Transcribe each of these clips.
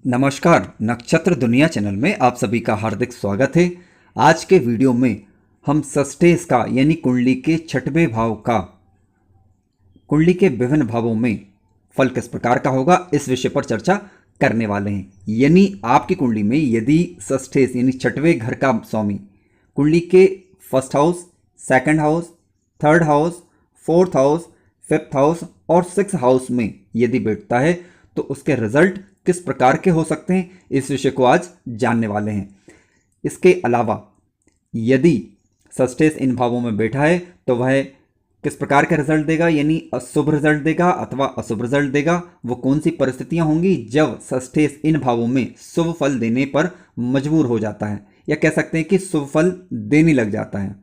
नमस्कार, नक्षत्र दुनिया चैनल में आप सभी का हार्दिक स्वागत है। आज के वीडियो में हम षष्ठेश का यानी कुंडली के छठवें भाव का कुंडली के विभिन्न भावों में फल किस प्रकार का होगा इस विषय पर चर्चा करने वाले हैं। यानी आपकी कुंडली में यदि षष्ठेश यानी छठवें घर का स्वामी कुंडली के first house, second house, third house, fourth house, fifth house और सिक्स हाउस में यदि बैठता है तो उसके रिजल्ट किस प्रकार के हो सकते हैं इस विषय को आज जानने वाले हैं। इसके अलावा यदि षष्ठेश इन भावों में बैठा है तो वह किस प्रकार का रिजल्ट देगा, यानी अशुभ रिजल्ट देगा अथवा अशुभ रिजल्ट देगा, वो कौन सी परिस्थितियां होंगी जब षष्ठेश इन भावों में शुभ फल देने पर मजबूर हो जाता है या कह सकते हैं कि शुभ फल देने लग जाता है।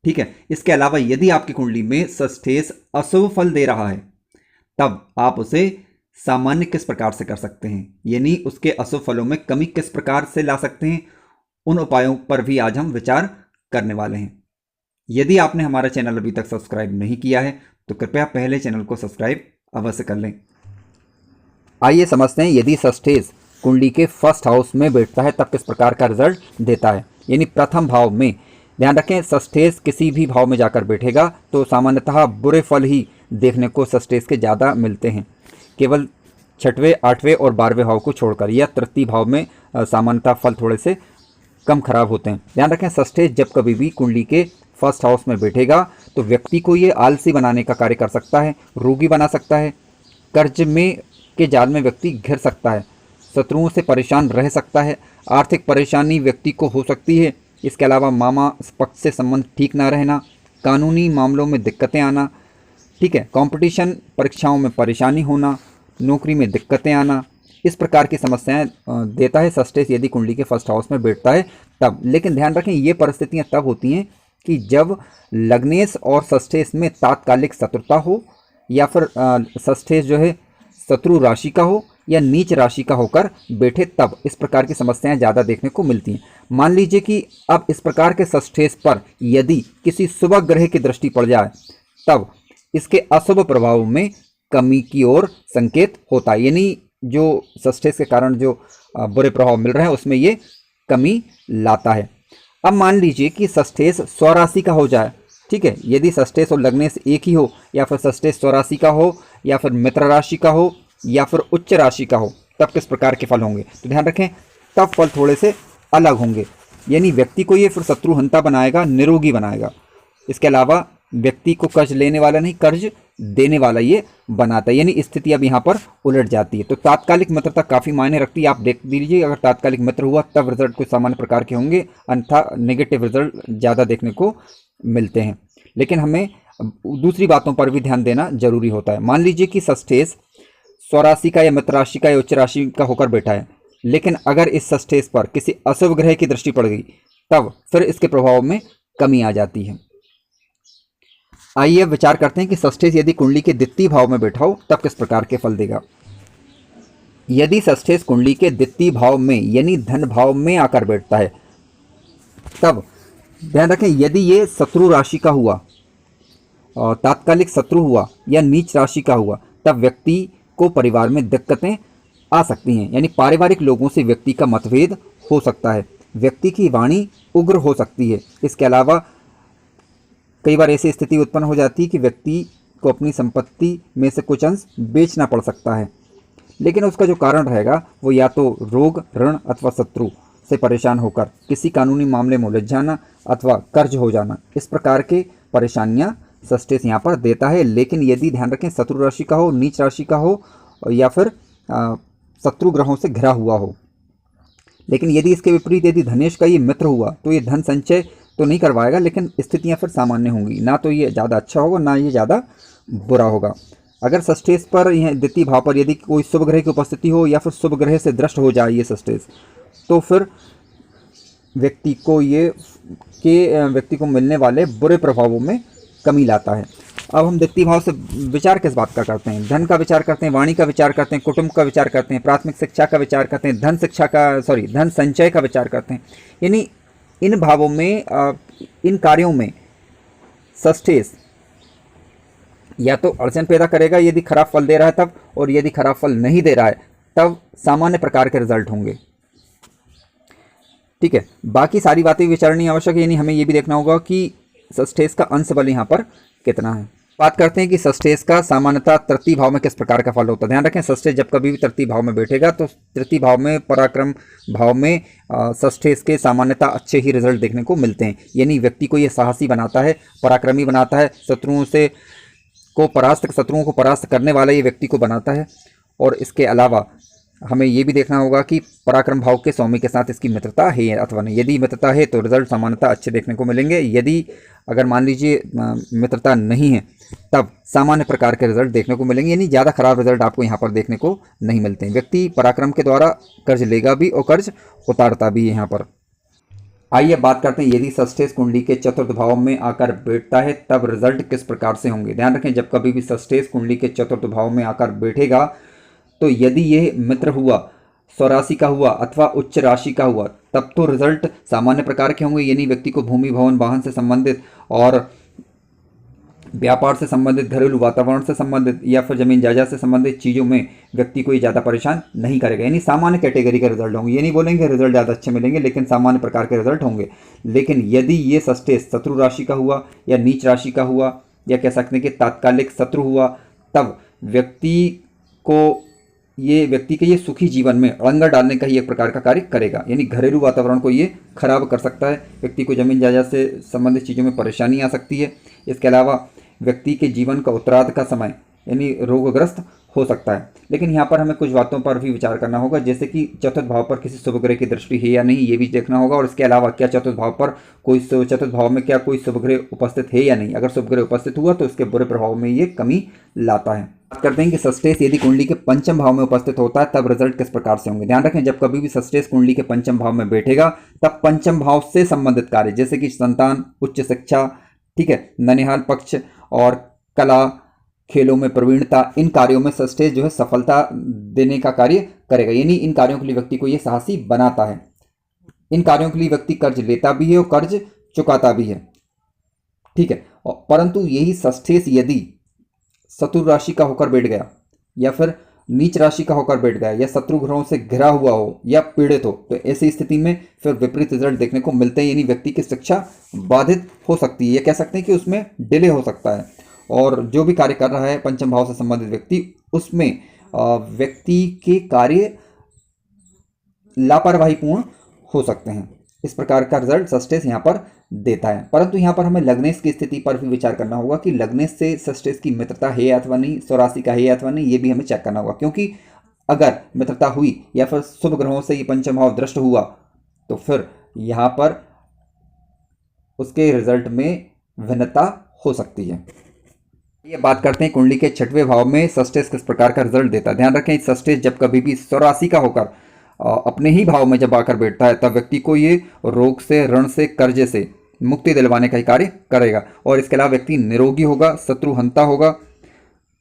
ठीक है। इसके अलावा यदि आपकी कुंडली में षष्ठेश अशुभ फल दे रहा है तब आप उसे सामान्य किस प्रकार से कर सकते हैं, यानी उसके अशुभ फलों में कमी किस प्रकार से ला सकते हैं, उन उपायों पर भी आज हम विचार करने वाले हैं। यदि आपने हमारा चैनल अभी तक सब्सक्राइब नहीं किया है तो कृपया पहले चैनल को सब्सक्राइब अवश्य कर लें। आइए समझते हैं यदि षष्ठेश कुंडली के फर्स्ट हाउस में बैठता है तब किस प्रकार का रिजल्ट देता है। यानी प्रथम भाव में ध्यान रखें, षष्ठेश किसी भी भाव में जाकर बैठेगा तो सामान्यतः बुरे फल ही देखने को षष्ठेश के ज़्यादा मिलते हैं। केवल छठवें, आठवें और 12वें भाव को छोड़कर या तृतीय भाव में सामान्यतः फल थोड़े से कम खराब होते हैं। ध्यान रखें, षष्ठेश जब कभी भी कुंडली के फर्स्ट हाउस में बैठेगा तो व्यक्ति को ये आलसी बनाने का कार्य कर सकता है, रोगी बना सकता है, कर्ज में के जाल में व्यक्ति घिर सकता है, शत्रुओं से परेशान रह सकता है, आर्थिक परेशानी व्यक्ति को हो सकती है। इसके अलावा मामा पक्ष से संबंध ठीक ना रहना, कानूनी मामलों में दिक्कतें आना, ठीक है, कंपटीशन परीक्षाओं में परेशानी होना, नौकरी में दिक्कतें आना, इस प्रकार की समस्याएं देता है षष्ठेश यदि कुंडली के फर्स्ट हाउस में बैठता है तब। लेकिन ध्यान रखें, ये परिस्थितियां तब होती हैं कि जब लग्नेश और षष्ठेश में तात्कालिक शत्रुता हो या फिर षष्ठेश जो है शत्रु राशि का हो या नीच राशि का होकर बैठे, तब इस प्रकार की समस्याएं ज़्यादा देखने को मिलती हैं। मान लीजिए कि अब इस प्रकार के षष्ठेश पर यदि किसी शुभ ग्रह की दृष्टि पड़ जाए तब इसके अशुभ प्रभाव में कमी की ओर संकेत होता है। यानी जो षष्ठेश के कारण जो बुरे प्रभाव मिल रहे हैं उसमें ये कमी लाता है। अब मान लीजिए कि षष्ठेश स्वराशि का हो जाए, ठीक है, यदि षष्ठेश और लग्नेश एक ही हो या फिर षष्ठेश स्वराशि का हो या फिर मित्र राशि का हो या फिर उच्च राशि का हो, तब किस प्रकार के फल होंगे। तो ध्यान रखें, तब फल थोड़े से अलग होंगे। यानी व्यक्ति को ये फिर शत्रुहंता बनाएगा, निरोगी बनाएगा। इसके अलावा व्यक्ति को कर्ज लेने वाला नहीं, कर्ज देने वाला ये बनाता है। यानी स्थिति अब यहाँ पर उलट जाती है। तो तात्कालिक मित्रता काफ़ी मायने रखती है। आप देख लीजिए, अगर तात्कालिक मित्र हुआ तब रिजल्ट कुछ सामान्य प्रकार के होंगे, अन्यथा नेगेटिव रिजल्ट ज़्यादा देखने को मिलते हैं। लेकिन हमें दूसरी बातों पर भी ध्यान देना जरूरी होता है। मान लीजिए कि षष्ठेश स्वराशि का या मित्र राशि का या उच्च राशि का होकर बैठा है, लेकिन अगर इस षष्ठेश पर किसी अशुभ ग्रह की दृष्टि पड़ गई तब फिर इसके प्रभाव में कमी आ जाती है। आइए अब विचार करते हैं कि षष्ठेश यदि कुंडली के द्वितीय भाव में बैठा हो तब किस प्रकार के फल देगा। यदि षष्ठेश कुंडली के द्वितीय भाव में यानी धन भाव में आकर बैठता है तब ध्यान रखें, यदि ये शत्रु राशि का हुआ और तात्कालिक शत्रु हुआ या नीच राशि का हुआ तब व्यक्ति को परिवार में दिक्कतें आ सकती हैं। यानी पारिवारिक लोगों से व्यक्ति का मतभेद हो सकता है, व्यक्ति की वाणी उग्र हो सकती है। इसके अलावा कई बार ऐसी स्थिति उत्पन्न हो जाती है कि व्यक्ति को अपनी संपत्ति में से कुछ अंश बेचना पड़ सकता है, लेकिन उसका जो कारण रहेगा वो या तो रोग, ऋण अथवा शत्रु से परेशान होकर किसी कानूनी मामले में उलझ जाना अथवा कर्ज हो जाना, इस प्रकार के परेशानियां षष्ठेश यहाँ पर देता है। लेकिन यदि ध्यान रखें शत्रु राशि का हो, नीच राशि का हो या फिर शत्रु ग्रहों से घिरा हुआ हो। लेकिन यदि इसके विपरीत यदि धनेश का ये मित्र हुआ तो ये धन संचय तो नहीं करवाएगा, लेकिन स्थितियां फिर सामान्य होंगी। ना तो ये ज़्यादा अच्छा होगा ना ये ज़्यादा बुरा होगा। अगर षष्ठेश पर यह द्वितीय भाव पर यदि कोई शुभ ग्रह की उपस्थिति हो या फिर शुभ ग्रह से दृष्ट हो जाए ये षष्ठेश, तो फिर व्यक्ति को मिलने वाले बुरे प्रभावों में कमी लाता है। अब हम द्वितीय भाव से विचार किस बात का करते हैं? धन का विचार करते हैं, वाणी का विचार करते हैं, कुटुंब का विचार करते हैं, प्राथमिक शिक्षा का विचार करते हैं, धन संचय का विचार करते हैं। यानी इन भावों में इन कार्यों में षष्ठेश या तो अड़चन पैदा करेगा यदि खराब फल दे रहा है तब, और यदि खराब फल नहीं दे रहा है तब सामान्य प्रकार के रिजल्ट होंगे। ठीक है, बाकी सारी बातें विचारनी आवश्यक है, यानी हमें ये भी देखना होगा कि षष्ठेश का अंश बल यहाँ पर कितना है। बात करते हैं कि षष्ठेश का सामान्यतः तृतीय भाव में किस प्रकार का फल होता है। ध्यान रखें, षष्ठेश जब कभी भी तृतीय भाव में बैठेगा तो तृतीय भाव में, पराक्रम भाव में षष्ठेश के सामान्यतः अच्छे ही रिजल्ट देखने को मिलते हैं। यानी व्यक्ति को ये साहसी बनाता है, पराक्रमी बनाता है, शत्रुओं को परास्त करने वाला ये व्यक्ति को बनाता है। और इसके अलावा हमें ये भी देखना होगा कि पराक्रम भाव के स्वामी के साथ इसकी मित्रता है अथवा नहीं। यदि मित्रता है तो रिजल्ट सामान्यतः अच्छे देखने को मिलेंगे। यदि अगर मान लीजिए मित्रता नहीं है तब सामान्य प्रकार के रिजल्ट देखने को मिलेंगे, यानी ज़्यादा खराब रिजल्ट आपको यहाँ पर देखने को नहीं मिलते हैं। व्यक्ति पराक्रम के द्वारा कर्ज लेगा भी और कर्ज उतारता भी है यहाँ पर। आइए बात करते हैं, यदि षष्ठेश कुंडली के चतुर्थ भाव में आकर बैठता है तब रिजल्ट किस प्रकार से होंगे। ध्यान रखें, जब कभी भी षष्ठेश कुंडली के चतुर्थ भाव में आकर बैठेगा तो यदि यह मित्र हुआ, स्वराशि का हुआ अथवा उच्च राशि का हुआ तब तो रिजल्ट सामान्य प्रकार के होंगे। यानी व्यक्ति को भूमि, भवन, वाहन से संबंधित और व्यापार से संबंधित, घरेलू वातावरण से संबंधित या फिर जमीन जायदाद से संबंधित चीज़ों में व्यक्ति को ये ज़्यादा परेशान नहीं करेगा। यानी सामान्य कैटेगरी के रिजल्ट होंगे। ये नहीं बोलेंगे रिजल्ट ज़्यादा अच्छे मिलेंगे, लेकिन सामान्य प्रकार के रिजल्ट होंगे। लेकिन यदि ये षष्ठेश शत्रु राशि का हुआ या नीच राशि का हुआ या कह सकते हैं कि तात्कालिक शत्रु हुआ, तब व्यक्ति के ये सुखी जीवन में अड़ंगा डालने का ही एक प्रकार का कार्य करेगा। यानी घरेलू वातावरण को ये खराब कर सकता है, व्यक्ति को जमीन जायदाद से संबंधित चीज़ों में परेशानी आ सकती है। इसके अलावा व्यक्ति के जीवन का उत्तरार्ध का समय यानी रोगग्रस्त हो सकता है। लेकिन यहाँ पर हमें कुछ बातों पर भी विचार करना होगा, जैसे कि चतुर्थ भाव पर किसी शुभ ग्रह की दृष्टि है या नहीं, ये भी देखना होगा। और इसके अलावा क्या चतुर्थ भाव में क्या कोई शुभ ग्रह उपस्थित है या नहीं। अगर शुभ ग्रह उपस्थित हुआ तो इसके बुरे प्रभाव में ये कमी लाता है। बात करते हैं कि षष्ठेश यदि कुंडली के पंचम भाव में उपस्थित होता है तब रिजल्ट किस प्रकार से होंगे। ध्यान रखें, जब कभी भी षष्ठेश कुंडली के पंचम भाव में बैठेगा तब पंचम भाव से संबंधित कार्य जैसे कि संतान, उच्च शिक्षा, ठीक है, ननिहाल पक्ष और कला, खेलों में प्रवीणता, इन कार्यों में षष्ठेश जो है सफलता देने का कार्य करेगा। यानी इन कार्यों के लिए व्यक्ति को ये साहसी बनाता है। इन कार्यों के लिए व्यक्ति कर्ज लेता भी है और कर्ज चुकाता भी है। ठीक है, परंतु यही षष्ठेश यदि शत्रु राशि का होकर बैठ गया या फिर नीच राशि का होकर बैठ गया या शत्रु ग्रहों से घिरा हुआ हो या पीड़ित हो, तो ऐसी स्थिति में फिर विपरीत रिजल्ट देखने को मिलते हैं। यानी व्यक्ति की शिक्षा बाधित हो सकती है, या कह सकते हैं कि उसमें डिले हो सकता है। और जो भी कार्य कर रहा है पंचम भाव से संबंधित व्यक्ति, उसमें व्यक्ति के कार्य लापरवाहीपूर्ण हो सकते हैं। इस प्रकार का रिजल्ट षष्ठेश यहाँ पर देता है। परंतु यहाँ पर हमें लग्नेश की स्थिति पर भी विचार करना होगा कि लग्नेश से षष्ठेश की मित्रता है अथवा नहीं, स्वराशि का है अथवा नहीं, ये भी हमें चेक करना होगा। क्योंकि अगर मित्रता हुई या फिर शुभ ग्रहों से ये पंचम भाव दृष्ट हुआ तो फिर यहाँ पर उसके रिजल्ट में भिन्नता हो सकती है। ये बात करते हैं कुंडली के छठवें भाव में षष्ठेश किस प्रकार का रिजल्ट देता है। ध्यान रखें, षष्ठेश जब कभी भी स्वराशि का होकर अपने ही भाव में जब आकर बैठता है तब व्यक्ति को ये रोग से, ऋण से, कर्जे से मुक्ति दिलवाने का ही कार्य करेगा। और इसके अलावा व्यक्ति निरोगी होगा, शत्रुहंता होगा,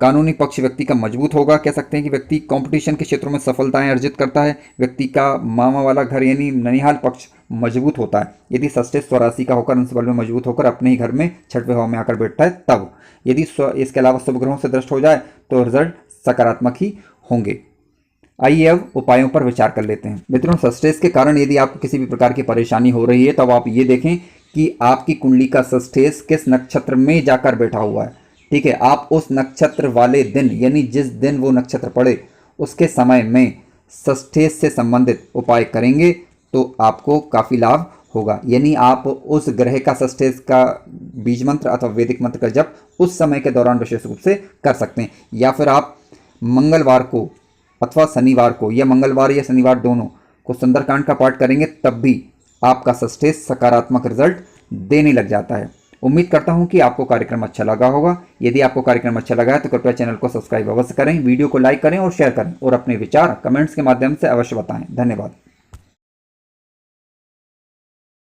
कानूनी पक्ष व्यक्ति का मजबूत होगा। कह सकते हैं कि व्यक्ति कंपटीशन के क्षेत्रों में सफलताएं अर्जित करता है। व्यक्ति का मामा वाला घर यानी ननिहाल पक्ष मजबूत होता है यदि षष्ठेश स्वराशि का होकर अंश बल में मजबूत होकर अपने ही घर में छठवें भाव में आकर बैठता है तब। यदि इसके अलावा शुभ ग्रहों से दृष्ट हो जाए तो रिजल्ट सकारात्मक ही होंगे। आइए अब उपायों पर विचार कर लेते हैं। मित्रों, षष्ठेश के कारण यदि आपको किसी भी प्रकार की परेशानी हो रही है तब आप ये देखें कि आपकी कुंडली का षष्ठेश किस नक्षत्र में जाकर बैठा हुआ है। ठीक है, आप उस नक्षत्र वाले दिन यानी जिस दिन वो नक्षत्र पड़े उसके समय में षष्ठेश से संबंधित उपाय करेंगे तो आपको काफ़ी लाभ होगा। यानी आप उस ग्रह का षष्ठेश का बीज मंत्र अथवा वैदिक मंत्र का जप उस समय के दौरान विशेष रूप से कर सकते हैं। या फिर आप मंगलवार को अथवा शनिवार को, या मंगलवार या शनिवार दोनों को सुंदरकांड का पाठ करेंगे तब भी आपका षष्ठेश सकारात्मक रिजल्ट देने लग जाता है। उम्मीद करता हूं कि आपको कार्यक्रम अच्छा लगा होगा। यदि आपको कार्यक्रम अच्छा लगा है तो कृपया चैनल को सब्सक्राइब अवश्य करें, वीडियो को लाइक करें और शेयर करें और अपने विचार कमेंट्स के माध्यम से अवश्य बताएं। धन्यवाद।